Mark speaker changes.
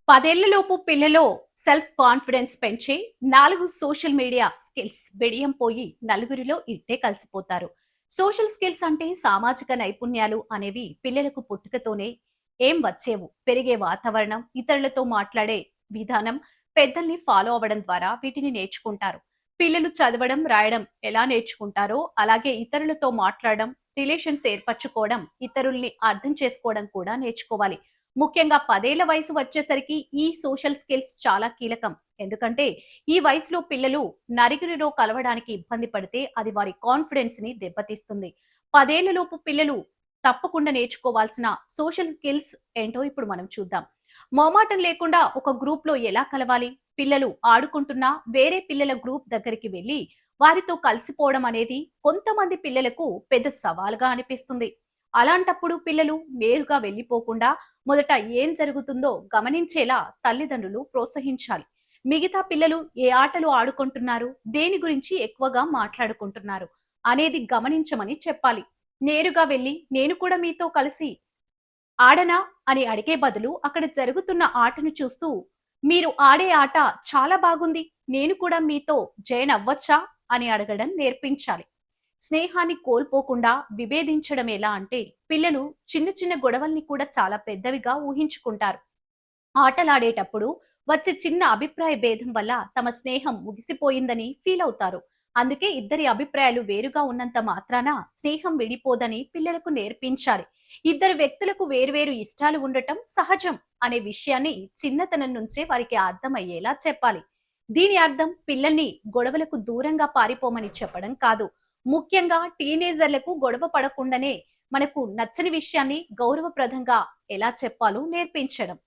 Speaker 1: 10 ఏళ్లలోపు పిల్లలో self confidence పెంచే 4 సోషల్ మీడియా స్కిల్స్ బిడియం పోయి నలుగురిలో ఇట్టే కలిసిపోతారు. సోషల్ స్కిల్స్ అంటే సామాజిక నైపుణ్యాలు అనేవి పిల్లలకు పుట్టుకతోనే ఏం వచ్చేవు. పెరిగే వాతావరణం, ఇతరులతో మాట్లాడే విధానం, పెద్దల్ని ఫాలో అవ్వడం ద్వారా వీటిని నేర్చుకుంటారు. పిల్లలు చదవడం, రాయడం ఎలా నేర్చుకుంటారో అలాగే ఇతరులతో మాట్లాడడం, రిలేషన్స్ ఏర్పరచుకోవడం, ఇతరుల్ని అర్థం చేసుకోవడం కూడా నేర్చుకోవాలి. ముఖ్యంగా 10 ఏళ్ల వయసు వచ్చేసరికి ఈ సోషల్ స్కిల్స్ చాలా కీలకం. ఎందుకంటే ఈ వయసులో పిల్లలు నలుగురిలో కలవడానికి ఇబ్బంది పడితే అది వారి కాన్ఫిడెన్స్ ని దెబ్బతీస్తుంది. 10 ఏళ్లలోపు పిల్లలు తప్పకుండా నేర్చుకోవాల్సిన సోషల్ స్కిల్స్ ఏంటో ఇప్పుడు మనం చూద్దాం. మొహమాటం లేకుండా ఒక గ్రూప్ లో ఎలా కలవాలి, పిల్లలు ఆడుకుంటున్నా వేరే పిల్లల గ్రూప్ దగ్గరికి వెళ్లి వారితో కలిసిపోవడం అనేది కొంతమంది పిల్లలకు పెద్ద సవాలుగా అనిపిస్తుంది. అలాంటప్పుడు పిల్లలు నేరుగా వెళ్లిపోకుండా మొదట ఏం జరుగుతుందో గమనించేలా తల్లిదండ్రులు ప్రోత్సహించాలి. మిగతా పిల్లలు ఏ ఆటలు ఆడుకుంటున్నారు, దేని గురించి ఎక్కువగా మాట్లాడుకుంటున్నారు అనేది గమనించమని చెప్పాలి. నేరుగా వెళ్లి నేను కూడా మీతో కలిసి ఆడనా అని అడిగే బదులు అక్కడ జరుగుతున్న ఆటను చూస్తూ మీరు ఆడే ఆట చాలా బాగుంది, నేను కూడా మీతో జాయిన్ అవ్వచ్చా అని అడగడం నేర్పించాలి. స్నేహాన్ని కోల్పోకుండా విభేదించడం ఎలా అంటే పిల్లలు చిన్న చిన్న గొడవల్ని కూడా చాలా పెద్దవిగా ఊహించుకుంటారు. ఆటలాడేటప్పుడు వచ్చే చిన్న అభిప్రాయ భేదం వల్ల తమ స్నేహం ముగిసిపోయిందని ఫీల్ అవుతారు. అందుకే ఇద్దరి అభిప్రాయాలు వేరుగా ఉన్నంత మాత్రాన స్నేహం విడిపోదని పిల్లలకు నేర్పించాలి. ఇద్దరు వ్యక్తులకు వేరువేరు ఇష్టాలు ఉండటం సహజం అనే విషయాన్ని చిన్నతనం నుంచే వారికి అర్థమయ్యేలా చెప్పాలి. దీని అర్థం పిల్లల్ని గొడవలకు దూరంగా పారిపోమని చెప్పడం కాదు. ముఖ్యంగా టీనేజర్లకు గొడవ పడకుండానే మనకు నచ్చని విషయాన్ని గౌరవప్రదంగా ఎలా చెప్పాలో నేర్పించడం.